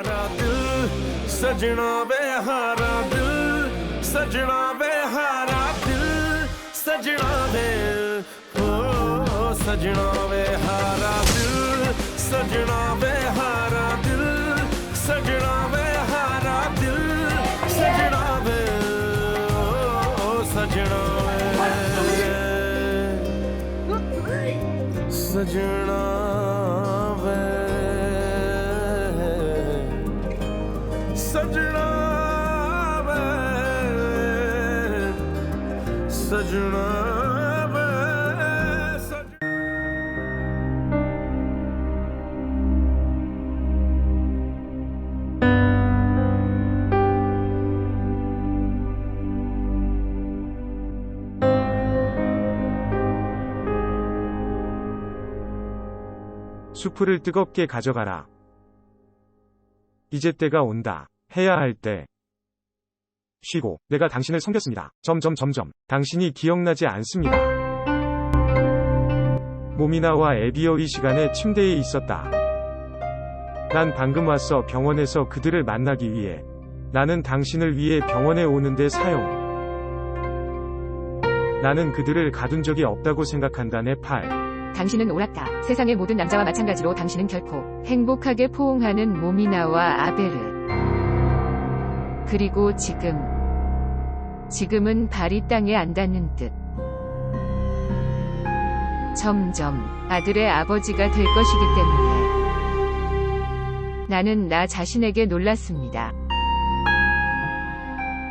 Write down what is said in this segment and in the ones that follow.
हारा दिल सजना वे हारा दिल सजना वे हारा दिल सजना वे हो सजना वे हारा दिल सजना वे हारा दिल सजना वे हारा दिल सजना वे हो सजना वे सजना वे सजना वे सजना वे 수프를 뜨겁게 가져가라. 이제 때가 온다. 해야 할 때. 쉬고, 내가 당신을 섬겼습니다. 당신이 기억나지 않습니다. 모미나와 에비어 이 시간에 침대에 있었다. 난 방금 왔어. 병원에서 그들을 만나기 위해. 나는 당신을 위해 병원에 오는데 사용. 나는 그들을 가둔 적이 없다고 생각한다. 내 팔. 당신은 옳았다. 세상의 모든 남자와 마찬가지로 당신은 결코 행복하게 포옹하는 모미나와 아베르. 그리고 지금은 발이 땅에 안 닿는 듯. 점점 아들의 아버지가 될 것이기 때문에 나는 나 자신에게 놀랐습니다.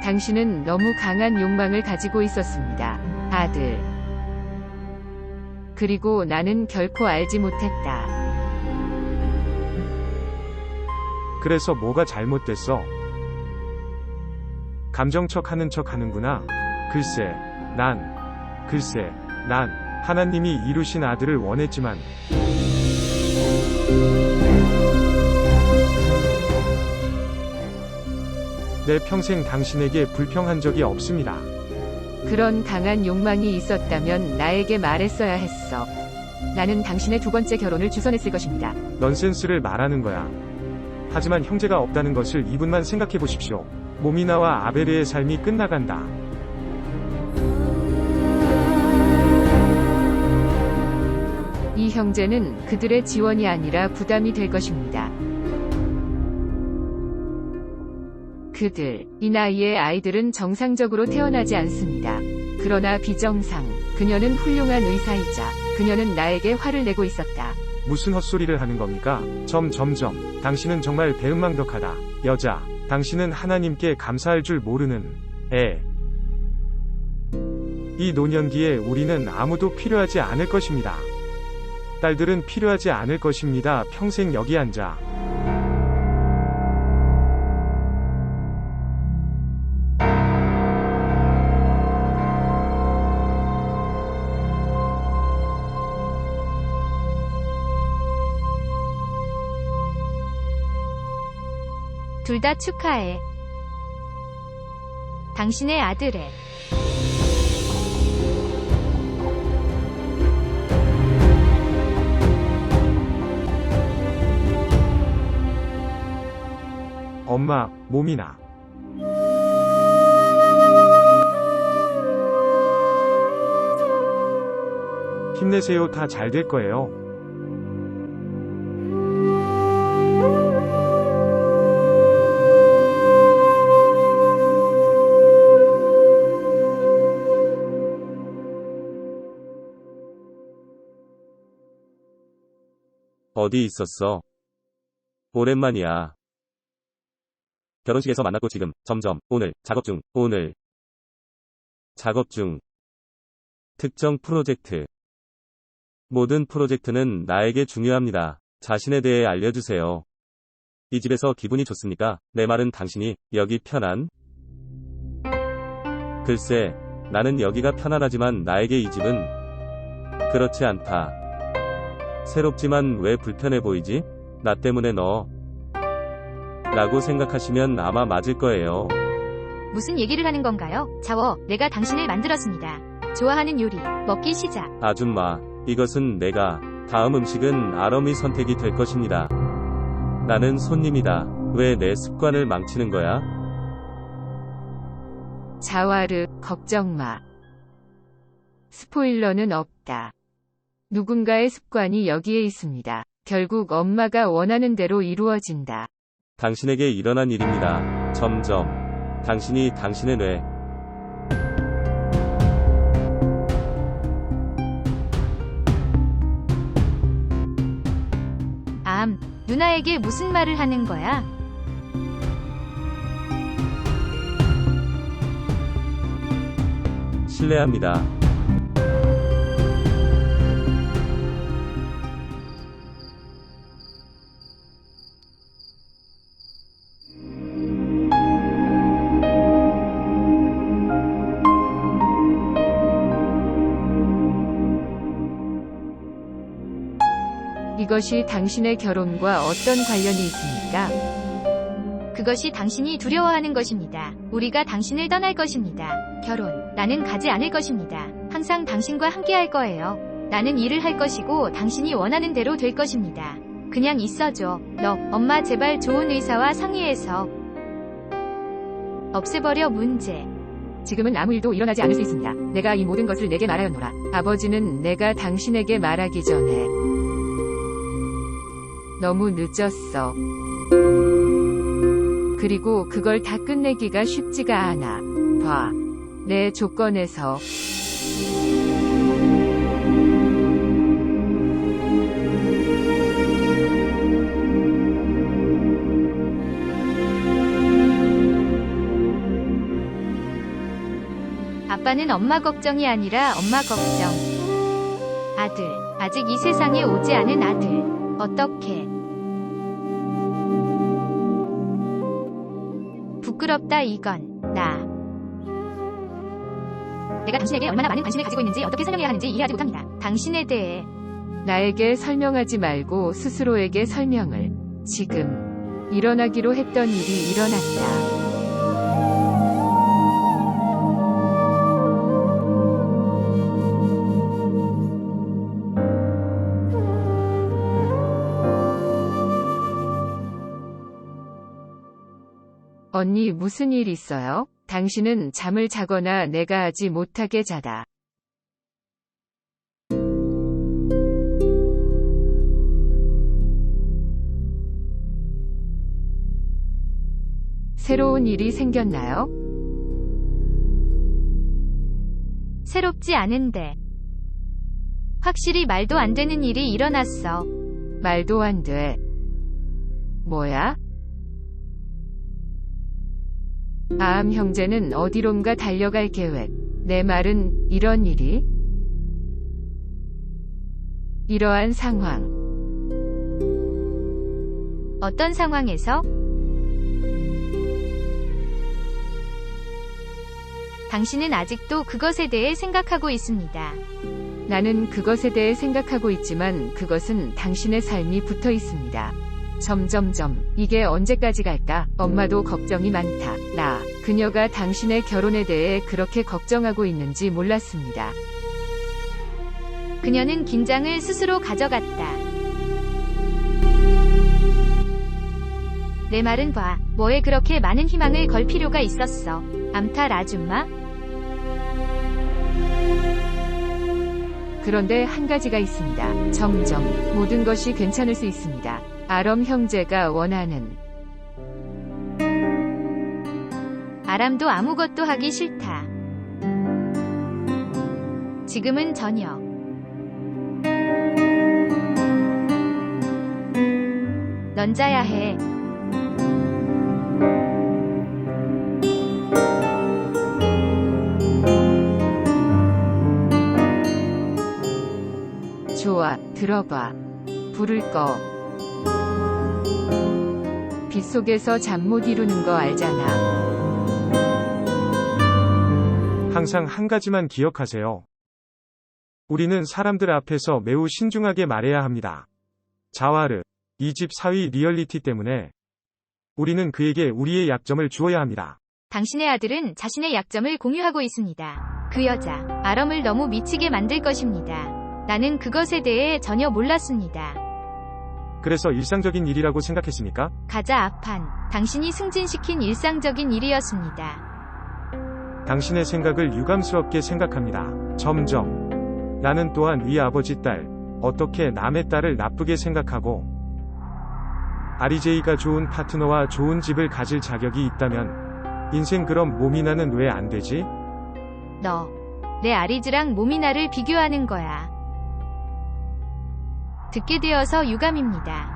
당신은 너무 강한 욕망을 가지고 있었습니다. 아들. 그리고 나는 결코 알지 못했다. 그래서 뭐가 잘못됐어? 감정척 하는 척 하는구나. 글쎄, 난 하나님이 이루신 아들을 원했지만 내 평생 당신에게 불평한 적이 없습니다. 그런 강한 욕망이 있었다면 나에게 말했어야 했어. 나는 당신의 두 번째 결혼을 주선했을 것입니다. 넌센스를 말하는 거야. 하지만 형제가 없다는 것을 이분만 생각해 보십시오. 모미나와 아베르의 삶이 끝나간다. 이 형제는 그들의 지원이 아니라 부담이 될 것입니다. 이 나이의 아이들은 정상적으로 태어나지 않습니다. 그러나 비정상, 그녀는 훌륭한 의사이자 그녀는 나에게 화를 내고 있었다. 무슨 헛소리를 하는 겁니까? 당신은 정말 배은망덕하다. 여자, 당신은 하나님께 감사할 줄 모르는 애. 이 노년기에 우리는 아무도 필요하지 않을 것입니다. 딸들은 필요하지 않을 것입니다. 평생 여기 앉아. 둘 다 축하해. 당신의 아들의 엄마, 모미나. 힘내세요. 다 잘 될 거예요. 어디 있었어? 오랜만이야. 결혼식에서 만났고 지금, 오늘, 작업 중. 특정 프로젝트. 모든 프로젝트는 나에게 중요합니다. 자신에 대해 알려주세요. 이 집에서 기분이 좋습니까? 내 말은 당신이, 여기 편한? 글쎄, 나는 여기가 편안하지만 나에게 이 집은 그렇지 않다. 새롭지만 왜 불편해 보이지? 나 때문에 너 라고 생각하시면 아마 맞을 거예요. 무슨 얘기를 하는 건가요? 자워, 내가 당신을 만들었습니다. 좋아하는 요리, 먹기 시작. 아줌마, 이것은 다음 음식은 아럼의 선택이 될 것입니다. 나는 손님이다. 왜 내 습관을 망치는 거야? 자와르, 걱정 마. 스포일러는 없다. 누군가의 습관이 여기에 있습니다. 결국 엄마가 원하는 대로 이루어진다. 당신에게 일어난 일입니다. 점점. 당신이 당신의 뇌. 누나에게 무슨 말을 하는 거야? 실례합니다. 이것이 당신의 결혼과 어떤 관련이 있습니까? 그것이 당신이 두려워하는 것입니다. 우리가 당신을 떠날 것입니다. 결혼. 나는 가지 않을 것입니다. 항상 당신과 함께 할 거예요. 나는 일을 할 것이고 당신이 원하는 대로 될 것입니다. 그냥 있어줘. 엄마 제발 좋은 의사와 상의해서 없애버려 문제. 지금은 아무 일도 일어나지 않을 수 있습니다. 내가 이 모든 것을 내게 말하였노라. 아버지는 내가 당신에게 말하기 전에 너무 늦었어. 그리고 그걸 다 끝내기가 쉽지가 않아. 봐. 내 조건에서 아빠는 엄마 걱정이 아니라 엄마 걱정. 아들. 아직 이 세상에 오지 않은 아들. 어떻게? 부끄럽다 이건. 내가 당신에게 얼마나 많은 관심을 가지고 있는지 어떻게 설명해야 하는지 이해하지 못합니다. 당신에 대해. 나에게 설명하지 말고 스스로에게 설명을. 지금 일어나기로 했던 일이 일어났다. 언니 무슨 일 있어요? 당신은 잠을 자거나 내가 하지 못하게 자다. 새로운 일이 생겼나요? 새롭지 않은데. 확실히 말도 안 되는 일이 일어났어. 말도 안 돼. 뭐야? 아암 형제는 어디론가 달려갈 계획. 내 말은 이런 일이? 이러한 상황. 어떤 상황에서? 당신은 아직도 그것에 대해 생각하고 있습니다. 나는 그것에 대해 생각하고 있지만 그것은 당신의 삶이 붙어 있습니다. 점점점. 이게 언제까지 갈까? 엄마도 걱정이 많다. 그녀가 당신의 결혼에 대해 그렇게 걱정하고 있는지 몰랐습니다. 그녀는 긴장을 스스로 가져갔다. 내 말은 봐. 뭐에 그렇게 많은 희망을 걸 필요가 있었어. 암탈 아줌마? 그런데 한 가지가 있습니다. 점점. 모든 것이 괜찮을 수 있습니다. 아럼 형제가 원하는. 아람도 아무것도 하기 싫다. 지금은 저녁. 넌 자야 해. 좋아, 들어봐. 불을 꺼. 빗속에서 잠 못 이루는 거 알잖아. 항상 한 가지만 기억하세요. 우리는 사람들 앞에서 매우 신중하게 말해야 합니다. 자와르, 이 집 사위 리얼리티 때문에 우리는 그에게 우리의 약점을 주어야 합니다. 당신의 아들은 자신의 약점을 공유하고 있습니다. 그 여자, 아럼을 너무 미치게 만들 것입니다. 나는 그것에 대해 전혀 몰랐습니다. 그래서 일상적인 일이라고 생각했습니까? 가자 앞판. 당신이 승진시킨 일상적인 일이었습니다. 당신의 생각을 유감스럽게 생각합니다. 점점. 나는 또한 위 아버지 딸, 어떻게 남의 딸을 나쁘게 생각하고, RJ가 좋은 파트너와 좋은 집을 가질 자격이 있다면, 인생 그럼 모미나는 왜 안 되지? 너. 내 아리즈랑 모미나를 비교하는 거야. 듣게 되어서 유감입니다.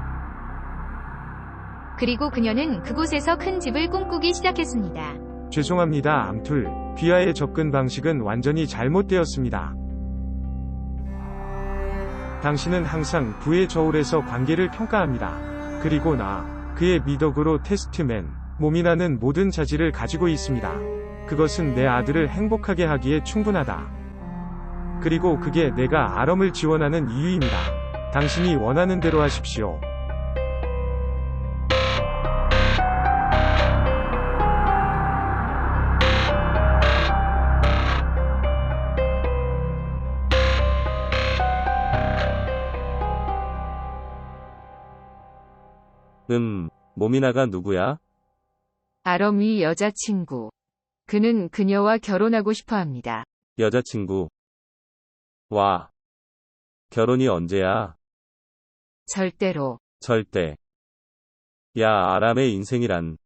그리고 그녀는 그곳에서 큰 집을 꿈꾸기 시작했습니다. 죄송합니다, 암툴. 비아의 접근 방식은 완전히 잘못되었습니다. 당신은 항상 부의 저울에서 관계를 평가합니다. 그리고 그의 미덕으로 테스트맨, 모미나는 모든 자질을 가지고 있습니다. 그것은 내 아들을 행복하게 하기에 충분하다. 그리고 그게 내가 아럼을 지원하는 이유입니다. 당신이 원하는 대로 하십시오. 모미나가 누구야? 아럼이 여자친구. 그는 그녀와 결혼하고 싶어 합니다. 여자친구. 와. 결혼이 언제야? 절대로. 절대. 야, 아람의 인생이란.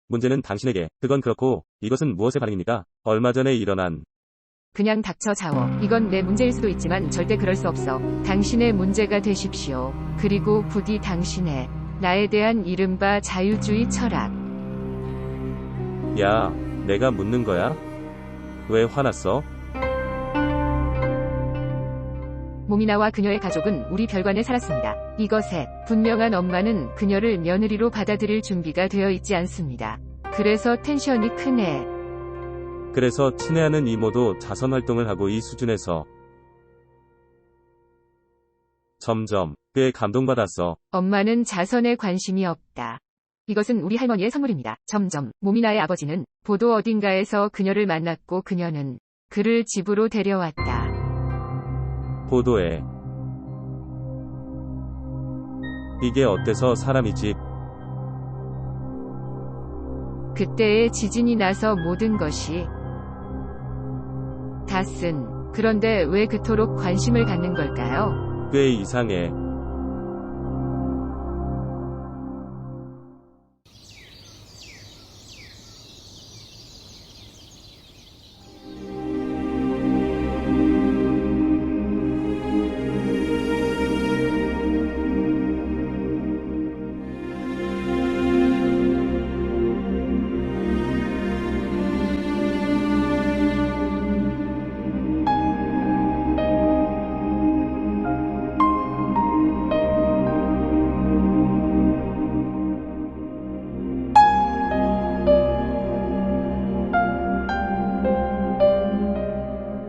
문제는 당신에게. 그건 그렇고, 이것은 무엇의 반응입니까? 얼마 전에 일어난. 그냥 닥쳐 자워. 이건 내 문제일 수도 있지만 절대 그럴 수 없어. 당신의 문제가 되십시오. 그리고 부디 당신의 나에 대한 이른바 자유주의 철학. 야, 내가 묻는 거야? 왜 화났어? 모미나와 그녀의 가족은 우리 별관에 살았습니다. 이것에 분명한 엄마는 그녀를 며느리로 받아들일 준비가 되어 있지 않습니다. 그래서 텐션이 크네. 그래서 친애하는 이모도 자선활동을 하고 이 수준에서 점점 꽤 감동받았어. 엄마는 자선에 관심이 없다. 이것은 우리 할머니의 선물입니다. 점점 모미나의 아버지는 보도 어딘가에서 그녀를 만났고 그녀는 그를 집으로 데려왔다. 보도에 이게 어때서 사람이 집 그때의 지진이 나서 모든 것이 다 쓴. 그런데 왜 그토록 관심을 갖는 걸까요? 꽤 이상해.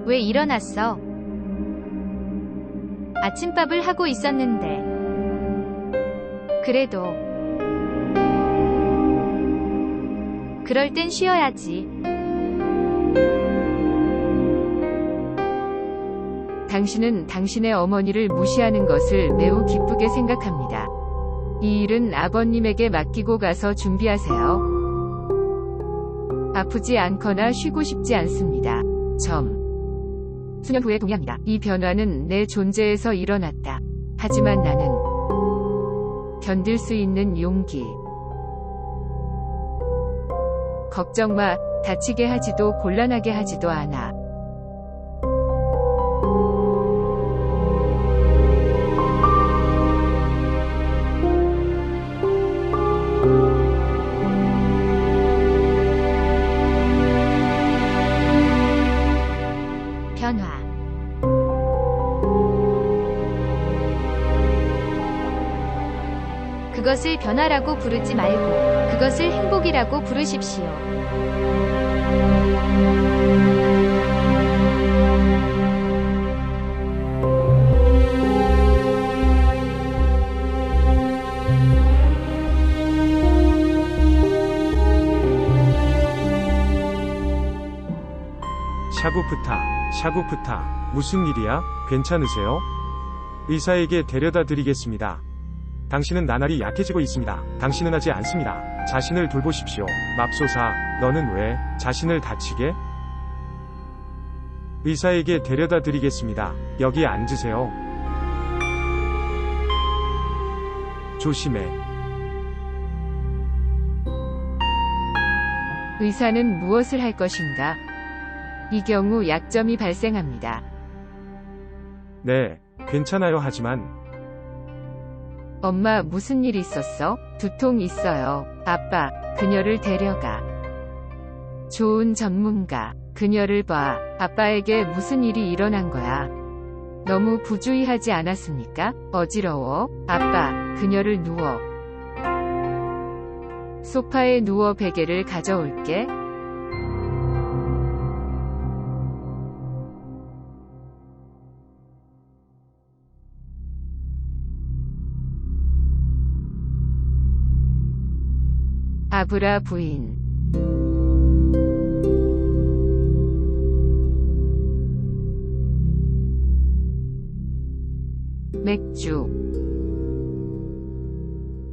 왜 일어났어? 아침밥을 하고 있었는데. 그래도. 그럴 땐 쉬어야지. 당신은 당신의 어머니를 무시하는 것을 매우 기쁘게 생각합니다. 이 일은 아버님에게 맡기고 가서 준비하세요. 아프지 않거나 쉬고 싶지 않습니다. 수년 후에 동의합니다. 이 변화는 내 존재에서 일어났다. 하지만 나는 견딜 수 있는 용기. 걱정 마. 다치게 하지도 곤란하게 하지도 않아. 변화. 그것을 변화라고 부르지 말고 그것을 행복이라고 부르십시오. 샤구프타, 무슨 일이야? 괜찮으세요? 의사에게 데려다 드리겠습니다. 당신은 나날이 약해지고 있습니다. 당신은 하지 않습니다. 자신을 돌보십시오. 맙소사, 너는 왜 자신을 다치게? 의사에게 데려다 드리겠습니다. 여기 앉으세요. 조심해. 의사는 무엇을 할 것인가? 이 경우 약점이 발생합니다. 네, 괜찮아요. 하지만 엄마 무슨 일 있었어? 두통 있어요. 아빠, 그녀를 데려가. 좋은 전문가, 그녀를 봐. 아빠에게 무슨 일이 일어난 거야? 너무 부주의하지 않았습니까? 어지러워. 아빠, 그녀를 누워. 소파에 누워 베개를 가져올게. 아브라 부인. 맥주.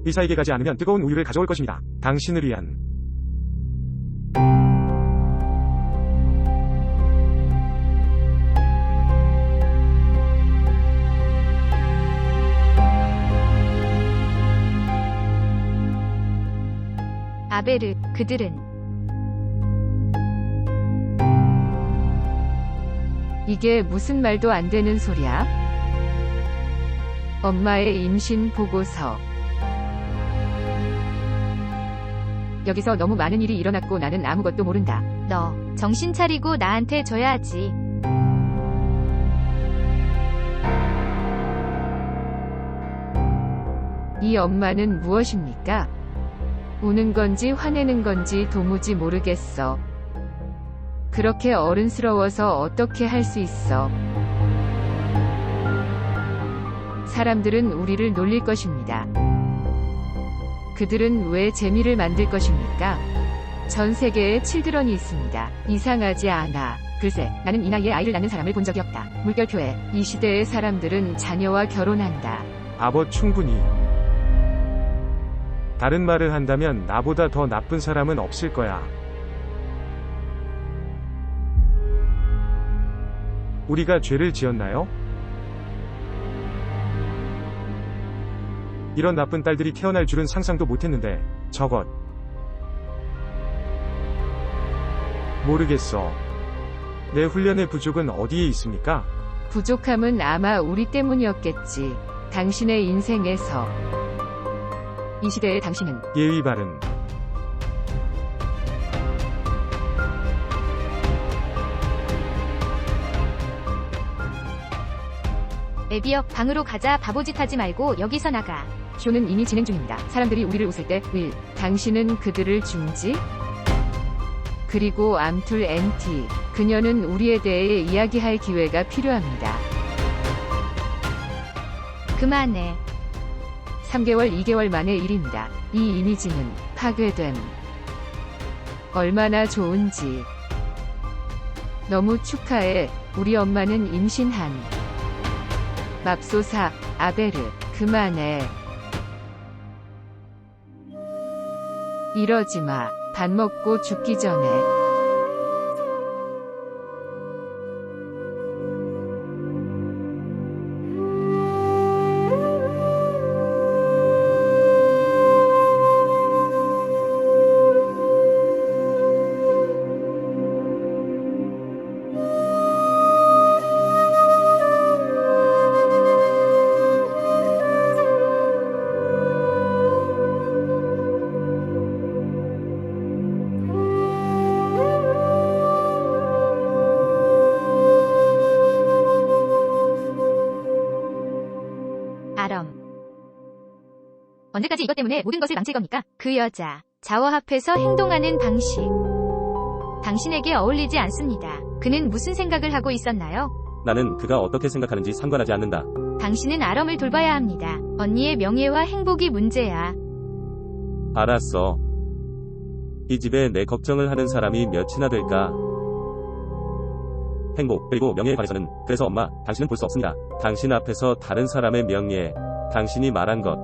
의사에게 가지 않으면 뜨거운 우유를 가져올 것입니다. 당신을 위한. 아베르, 그들은 이게 무슨 말도 안 되는 소리야? 엄마의 임신 보고서. 여기서 너무 많은 일이 일어났고 나는 아무것도 모른다. 너 정신 차리고 나한테 줘야지. 이 엄마는 무엇입니까? 우는 건지 화내는 건지 도무지 모르겠어. 그렇게 어른스러워서 어떻게 할 수 있어? 사람들은 우리를 놀릴 것입니다. 그들은 왜 재미를 만들 것입니까? 전 세계에 칠드런이 있습니다. 이상하지 않아. 글쎄, 나는 이 나이에 아이를 낳는 사람을 본 적이 없다. 물결표에 이 시대의 사람들은 자녀와 결혼한다. 아버 충분히. 다른 말을 한다면 나보다 더 나쁜 사람은 없을 거야. 우리가 죄를 지었나요? 이런 나쁜 딸들이 태어날 줄은 상상도 못했는데, 저것. 모르겠어. 내 훈련의 부족은 어디에 있습니까? 부족함은 아마 우리 때문이었겠지. 당신의 인생에서. 이 시대의 당신은 예의 바른. 애비여, 방으로 가자. 바보짓 하지 말고 여기서 나가. 쇼는 이미 진행 중입니다. 사람들이 우리를 웃을 때, 당신은 그들을 중지? 그리고 암툴 NT. 그녀는 우리에 대해 이야기할 기회가 필요합니다. 그만해. 3개월, 2개월 만의 일입니다. 이 이미지는 파괴됨. 얼마나 좋은지. 너무 축하해. 우리 엄마는 임신한. 맙소사, 아베르, 그만해. 이러지 마. 밥 먹고 죽기 전에. 아럼. 언제까지 이것 때문에 모든 것을 망칠 겁니까? 그 여자, 자워합해서 행동하는 방식. 당신에게 어울리지 않습니다. 그는 무슨 생각을 하고 있었나요? 나는 그가 어떻게 생각하는지 상관하지 않는다. 당신은 아럼을 돌봐야 합니다. 언니의 명예와 행복이 문제야. 알았어. 이 집에 내 걱정을 하는 사람이 몇이나 될까? 행복, 그리고 명예에 관해서는 그래서 엄마, 당신은 볼 수 없습니다. 당신 앞에서 다른 사람의 명예, 당신이 말한 것,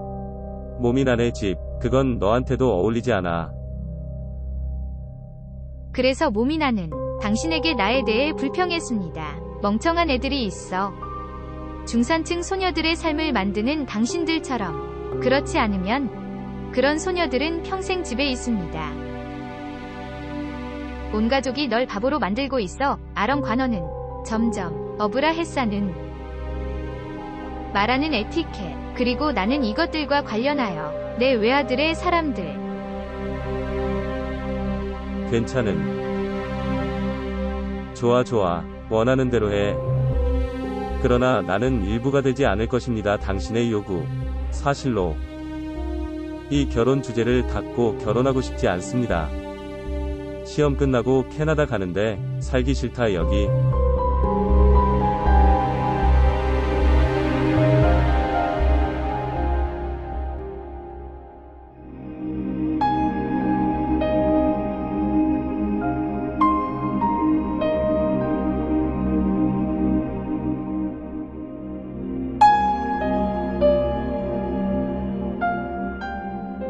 모미나네 집, 그건 너한테도 어울리지 않아. 그래서 모미나는 당신에게 나에 대해 불평했습니다. 멍청한 애들이 있어. 중산층 소녀들의 삶을 만드는 당신들처럼. 그렇지 않으면 그런 소녀들은 평생 집에 있습니다. 온 가족이 널 바보로 만들고 있어. 아럼 관원은 점점 어브라헤사는 말하는 에티켓, 그리고 나는 이것들과 관련하여 내 외아들의 사람들. 괜찮은. 좋아, 원하는 대로 해. 그러나 나는 일부가 되지 않을 것입니다. 당신의 요구. 사실로 이 결혼 주제를 닫고 결혼하고 싶지 않습니다. 시험 끝나고 캐나다 가는데 살기 싫다 여기.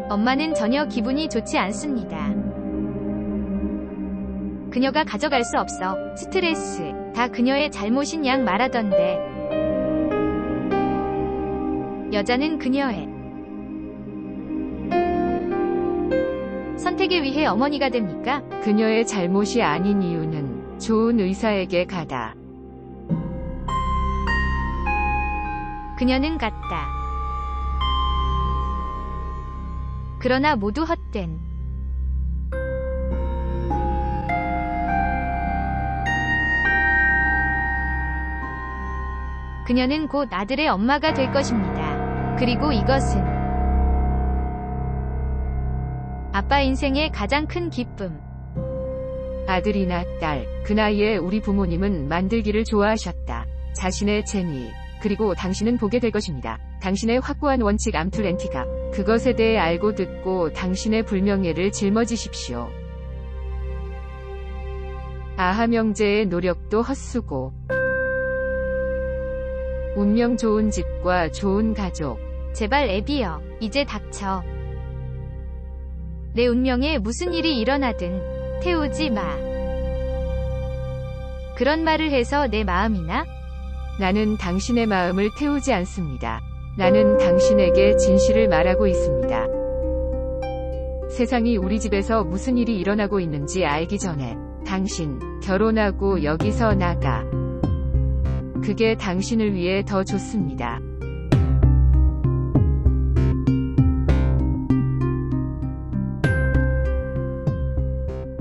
엄마는 전혀 기분이 좋지 않습니다. 그녀가 가져갈 수 없어. 스트레스. 다 그녀의 잘못인 양 말하던데. 여자는 그녀의 선택에 위해 어머니가 됩니까? 그녀의 잘못이 아닌 이유는 좋은 의사에게 가다. 그녀는 갔다. 그러나 모두 헛된. 그녀는 곧 아들의 엄마가 될 것입니다. 그리고 이것은 아빠 인생의 가장 큰 기쁨. 아들이나 딸, 그 나이에 우리 부모님은 만들기를 좋아하셨다. 자신의 재미, 그리고 당신은 보게 될 것입니다. 당신의 확고한 원칙 암투렌티가 그것에 대해 알고 듣고 당신의 불명예를 짊어지십시오. 아하 명제의 노력도 헛수고. 운명 좋은 집과 좋은 가족. 제발 애비여, 이제 닥쳐. 내 운명에 무슨 일이 일어나든 태우지 마. 그런 말을 해서 내 마음이나? 나는 당신의 마음을 태우지 않습니다. 나는 당신에게 진실을 말하고 있습니다. 세상이 우리 집에서 무슨 일이 일어나고 있는지 알기 전에 당신 결혼하고 여기서 나가. 그게 당신을 위해 더 좋습니다.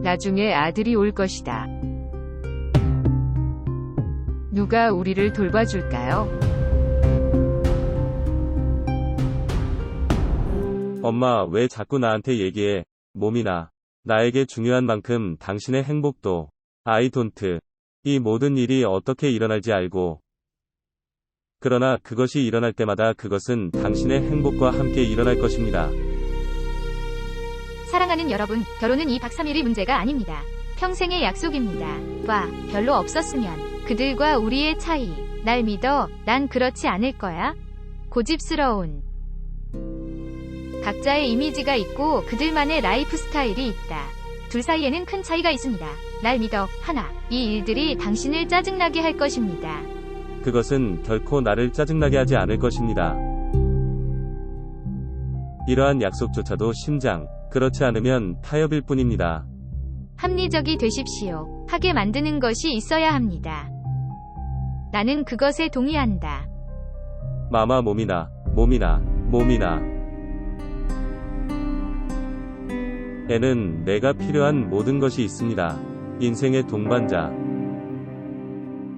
나중에 아들이 올 것이다. 누가 우리를 돌봐줄까요? 엄마, 왜 자꾸 나한테 얘기해? 모미나. 나에게 중요한 만큼 당신의 행복도. I don't. 이 모든 일이 어떻게 일어날지 알고. 그러나 그것이 일어날 때마다 그것은 당신의 행복과 함께 일어날 것입니다. 사랑하는 여러분, 결혼은 2박 3일의 문제가 아닙니다. 평생의 약속입니다. 봐, 별로 없었으면 그들과 우리의 차이. 날 믿어, 난 그렇지 않을 거야. 고집스러운. 각자의 이미지가 있고 그들만의 라이프 스타일이 있다. 둘 사이에는 큰 차이가 있습니다. 날 믿어, 하나. 이 일들이 당신을 짜증나게 할 것입니다. 그것은 결코 나를 짜증나게 하지 않을 것입니다. 이러한 약속조차도 심장, 그렇지 않으면 타협일 뿐입니다. 합리적이 되십시오. 하게 만드는 것이 있어야 합니다. 나는 그것에 동의한다. 마마 모미나. 애는 내가 필요한 모든 것이 있습니다. 인생의 동반자.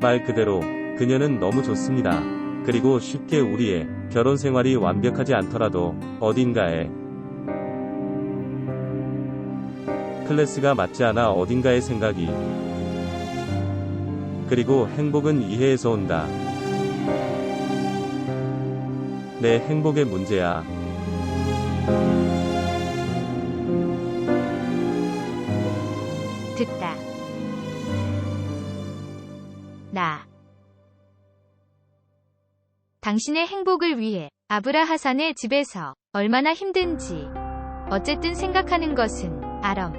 말 그대로 그녀는 너무 좋습니다. 그리고 쉽게 우리의 결혼 생활이 완벽하지 않더라도 어딘가에 클래스가 맞지 않아 어딘가의 생각이. 그리고 행복은 이해에서 온다. 내 행복의 문제야. 듣다. 나. 당신의 행복을 위해 아브라하산의 집에서 얼마나 힘든지 어쨌든 생각하는 것은 아럼.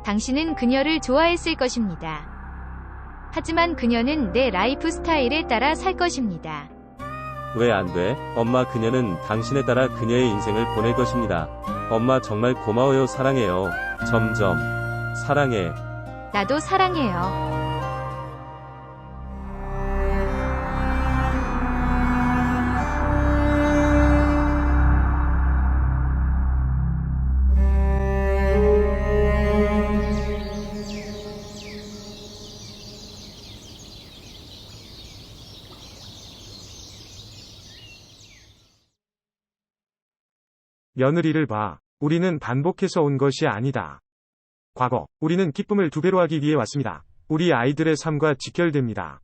당신은 그녀를 좋아했을 것입니다. 하지만 그녀는 내 라이프 스타일에 따라 살 것입니다. 왜 안 돼? 엄마 그녀는 당신에 따라 그녀의 인생을 보낼 것입니다. 엄마 정말 고마워요. 사랑해요. 점점. 사랑해. 나도 사랑해요. 며느리를 봐. 우리는 반복해서 온 것이 아니다. 과거, 우리는 기쁨을 2배로 하기 위해 왔습니다. 우리 아이들의 삶과 직결됩니다.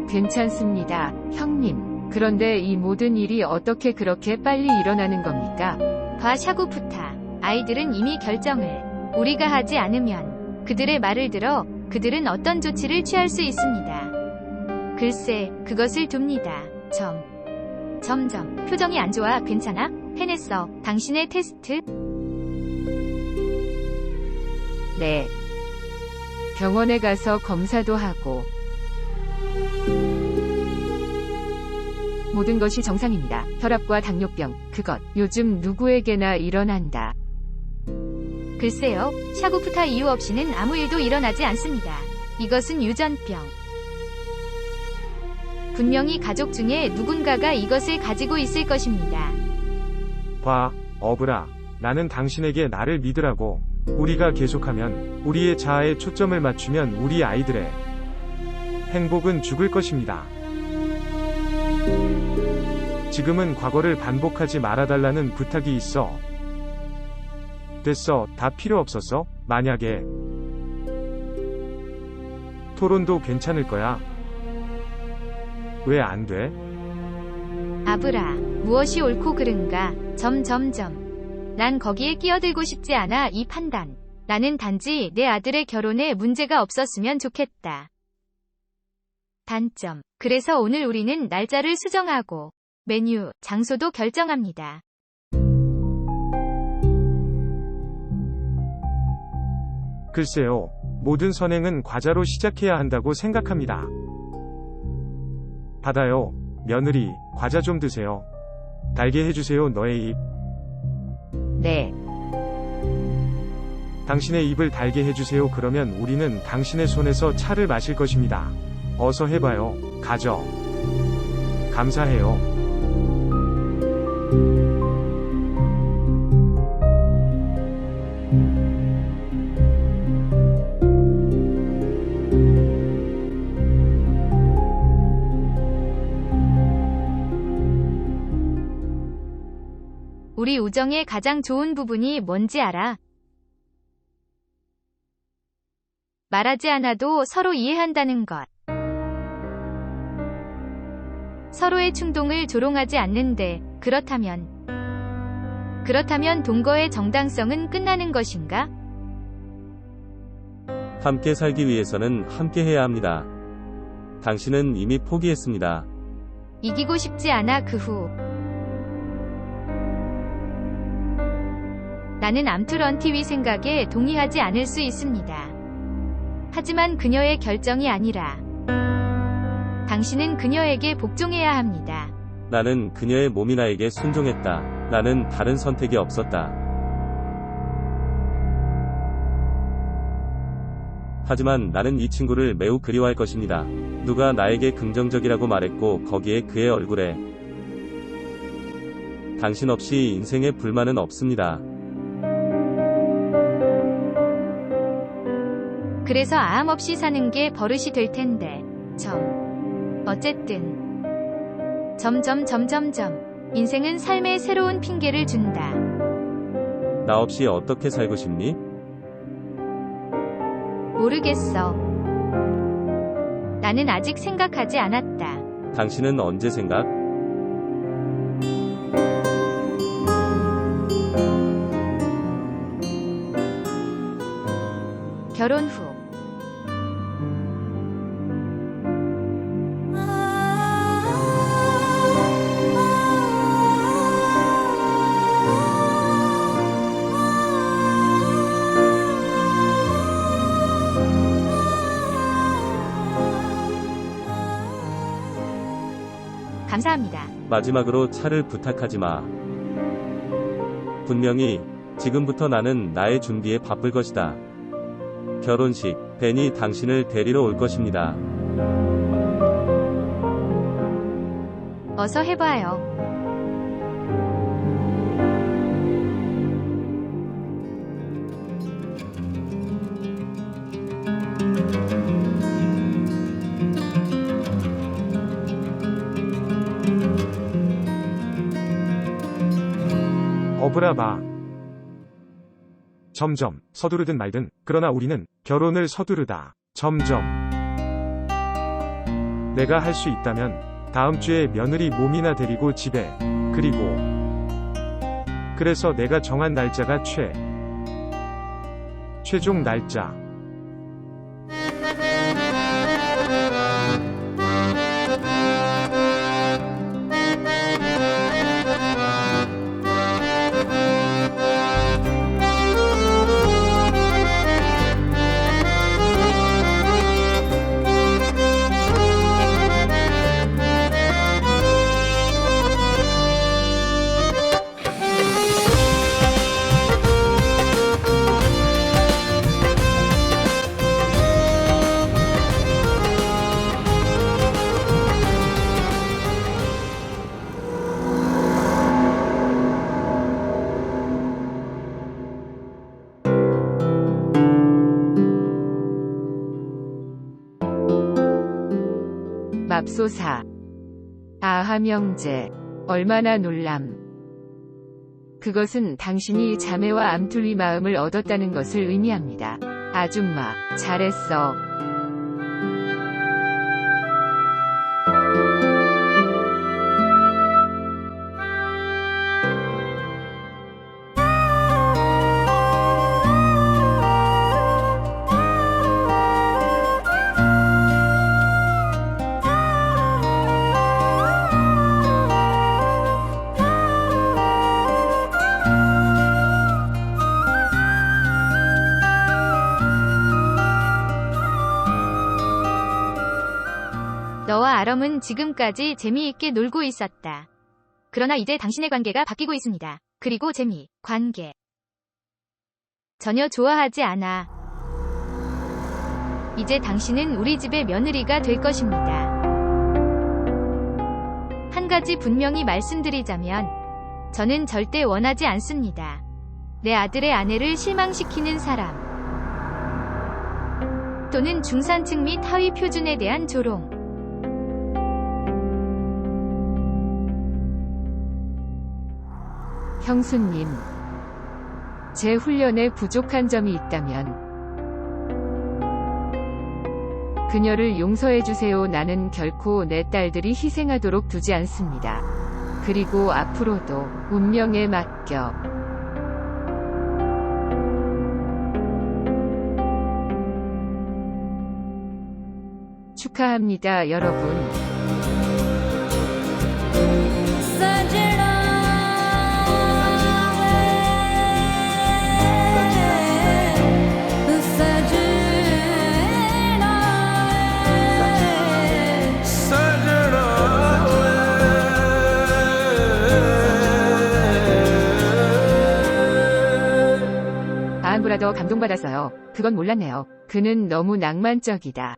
괜찮습니다, 형님. 그런데 이 모든 일이 어떻게 그렇게 빨리 일어나는 겁니까? 봐 샤구푸타. 아이들은 이미 결정을 우리가 하지 않으면 그들의 말을 들어 그들은 어떤 조치를 취할 수 있습니다. 글쎄, 그것을 둡니다. 점점. 표정이 안 좋아. 괜찮아? 해냈어. 당신의 테스트? 네. 병원에 가서 검사도 하고. 모든 것이 정상입니다. 혈압과 당뇨병, 그것, 요즘 누구에게나 일어난다. 글쎄요, 샤구푸타 이유 없이는 아무 일도 일어나지 않습니다. 이것은 유전병. 분명히 가족 중에 누군가가 이것을 가지고 있을 것입니다. 봐, 어브라. 나는 당신에게 나를 믿으라고. 우리가 계속하면, 우리의 자아에 초점을 맞추면 우리 아이들의 행복은 죽을 것입니다. 지금은 과거를 반복하지 말아달라는 부탁이 있어. 됐어. 다 필요 없었어. 만약에 토론도 괜찮을 거야. 왜 안 돼? 아브라, 무엇이 옳고 그른가? 난 거기에 끼어들고 싶지 않아. 이 판단. 나는 단지 내 아들의 결혼에 문제가 없었으면 좋겠다. 단점. 그래서 오늘 우리는 날짜를 수정하고 메뉴, 장소도 결정합니다. 글쎄요. 모든 선행은 과자로 시작해야 한다고 생각합니다. 받아요. 며느리, 과자 좀 드세요. 달게 해주세요. 너의 입. 네. 당신의 입을 달게 해주세요. 그러면 우리는 당신의 손에서 차를 마실 것입니다. 어서 해봐요. 가져. 감사해요. 우리 우정의 가장 좋은 부분이 뭔지 알아? 말하지 않아도 서로 이해한다는 것. 서로의 충동을 조롱하지 않는데, 그렇다면 동거의 정당성은 끝나는 것인가? 함께 살기 위해서는 함께 해야 합니다. 당신은 이미 포기했습니다. 이기고 싶지 않아. 그 후 나는 암투런티위 생각에 동의하지 않을 수 있습니다. 하지만 그녀의 결정이 아니라 당신은 그녀에게 복종해야 합니다. 나는 그녀의 몸이 나에게 순종했다. 나는 다른 선택이 없었다. 하지만 나는 이 친구를 매우 그리워할 것입니다. 누가 나에게 긍정적이라고 말했고 거기에 그의 얼굴에 당신 없이 인생에 불만은 없습니다. 그래서 아함 없이 사는 게 버릇이 될 텐데. 어쨌든. 인생은 삶의 새로운 핑계를 준다. 나 없이 어떻게 살고 싶니? 모르겠어. 나는 아직 생각하지 않았다. 당신은 언제 생각? 결혼 후 감사합니다. 마지막으로 차를 부탁하지 마. 분명히 지금부터 나는 나의 준비에 바쁠 것이다. 결혼식, 벤이 당신을 데리러 올 것입니다. 어서 해봐요. 어브라바. 점점, 서두르든 말든, 그러나 우리는 결혼을 서두르다. 점점. 내가 할 수 있다면, 다음 주에 며느리 몸이나 데리고 집에, 그리고, 그래서 내가 정한 날짜가 최종 날짜. 맙소사. 아하 명제. 얼마나 놀람. 그것은 당신이 자매와 암툴리 마음을 얻었다는 것을 의미합니다. 아줌마, 잘했어. 너와 아럼은 지금까지 재미있게 놀고 있었다. 그러나 이제 당신의 관계가 바뀌고 있습니다. 그리고 관계. 전혀 좋아하지 않아. 이제 당신은 우리 집의 며느리가 될 것입니다. 한 가지 분명히 말씀드리자면, 저는 절대 원하지 않습니다. 내 아들의 아내를 실망시키는 사람. 또는 중산층 및 하위 표준에 대한 조롱. 형수님, 제 훈련에 부족한 점이 있다면 그녀를 용서해주세요. 나는 결코 내 딸들이 희생하도록 두지 않습니다. 그리고 앞으로도 운명에 맡겨. 축하합니다, 여러분. 아한브라더 감동받았어요. 그건 몰랐네요. 그는 너무 낭만적이다.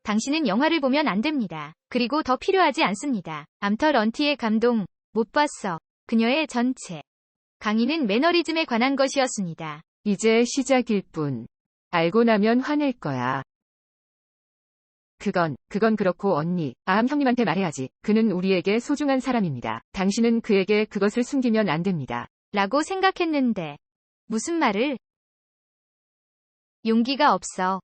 당신은 영화를 보면 안 됩니다. 그리고 더 필요하지 않습니다. 암터 런티의 감동, 못 봤어. 그녀의 전체 강의는 매너리즘에 관한 것이었습니다. 이제 시작일 뿐. 알고 나면 화낼 거야. 그건 그렇고 언니, 아함 형님한테 말해야지. 그는 우리에게 소중한 사람입니다. 당신은 그에게 그것을 숨기면 안 됩니다. 라고 생각했는데. 무슨 말을? 용기가 없어.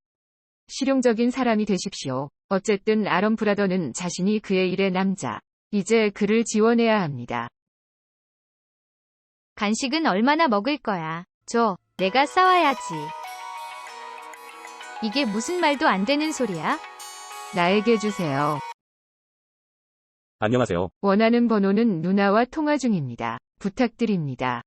실용적인 사람이 되십시오. 어쨌든 아럼 브라더는 자신이 그의 일의 남자. 이제 그를 지원해야 합니다. 간식은 얼마나 먹을 거야? 줘. 내가 싸워야지. 이게 무슨 말도 안 되는 소리야? 나에게 주세요. 안녕하세요. 원하는 번호는 누나와 통화 중입니다. 부탁드립니다.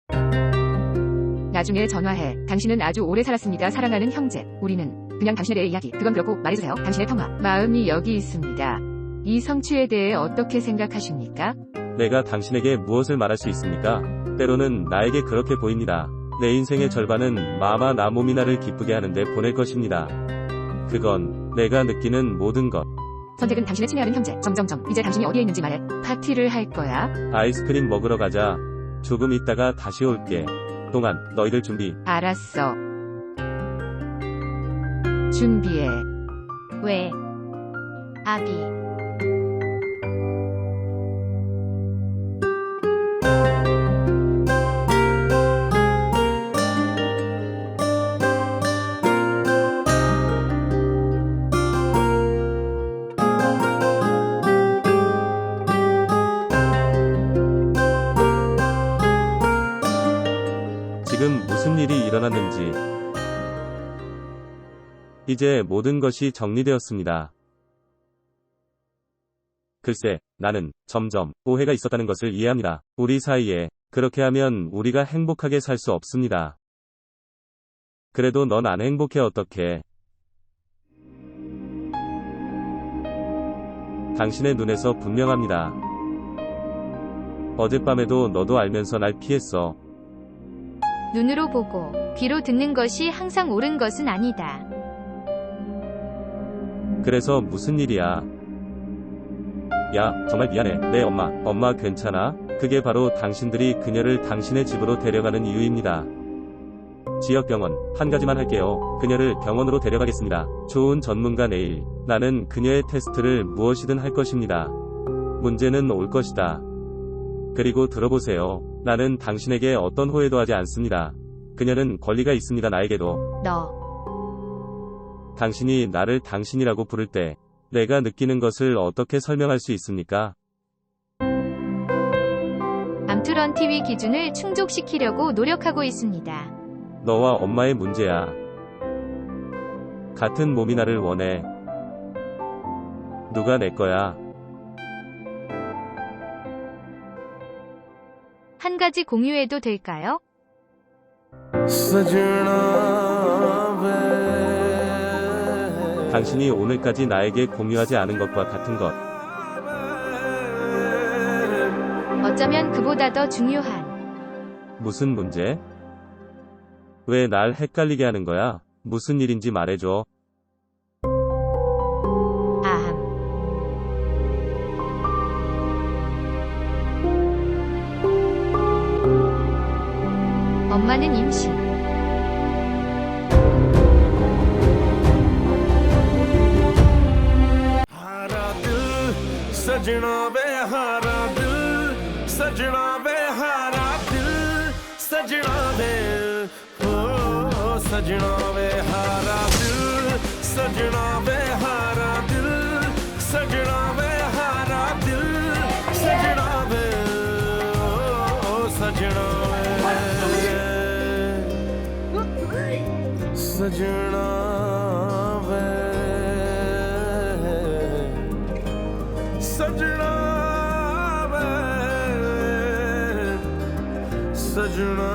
나중에 전화해. 당신은 아주 오래 살았습니다. 사랑하는 형제. 우리는 그냥 당신에 대해 이야기. 그건 그렇고 말해주세요. 당신의 통화. 마음이 여기 있습니다. 이 성취에 대해 어떻게 생각하십니까? 내가 당신에게 무엇을 말할 수 있습니까? 때로는 나에게 그렇게 보입니다. 내 인생의 절반은 마마 나 몸이나를 기쁘게 하는데 보낼 것입니다. 그건 내가 느끼는 모든 것. 선택은 당신의 친애하는 형제. 이제 당신이 어디에 있는지 말해. 파티를 할 거야? 아이스크림 먹으러 가자. 조금 있다가 다시 올게. 동안 너희들 준비. 알았어. 준비해. 왜? 아비. 지금 무슨 일이 일어났는지. 이제 모든 것이 정리되었습니다. 글쎄, 나는 점점 오해가 있었다는 것을 이해합니다. 우리 사이에 그렇게 하면 우리가 행복하게 살 수 없습니다. 그래도 넌 안 행복해 어떡해. 당신의 눈에서 분명합니다. 어젯밤에도 너도 알면서 날 피했어. 눈으로 보고 귀로 듣는 것이 항상 옳은 것은 아니다. 그래서 무슨 일이야? 야, 정말 미안해. 내 엄마 괜찮아? 그게 바로 당신들이 그녀를 당신의 집으로 데려가는 이유입니다. 지역병원, 한 가지만 할게요. 그녀를 병원으로 데려가겠습니다. 좋은 전문가 내일. 나는 그녀의 테스트를 무엇이든 할 것입니다. 문제는 올 것이다. 그리고 들어보세요. 나는 당신에게 어떤 호의도 하지 않습니다. 그녀는 권리가 있습니다. 나에게도. 너. 당신이 나를 당신이라고 부를 때 내가 느끼는 것을 어떻게 설명할 수 있습니까? 암투런 TV 기준을 충족시키려고 노력하고 있습니다. 너와 엄마의 문제야. 같은 몸이나를 원해. 누가 내 거야? 한 가지 공유해도 될까요? सजना वे 당신이 오늘까지 나에게 공유하지 않은 것과 같은 것. 어쩌면 그보다 더 중요한. 무슨 문제? 왜 날 헷갈리게 하는 거야? 무슨 일인지 말해줘. 아함. 엄마는 임신. हारा दिल सजना वे हारा दिल सजना वे हारा दिल सजना वे हो सजना वे हारा दिल सजना वे हारा दिल सजना वे हारा दिल सजना वे हो सजना वे सजना वे सजना वे सजना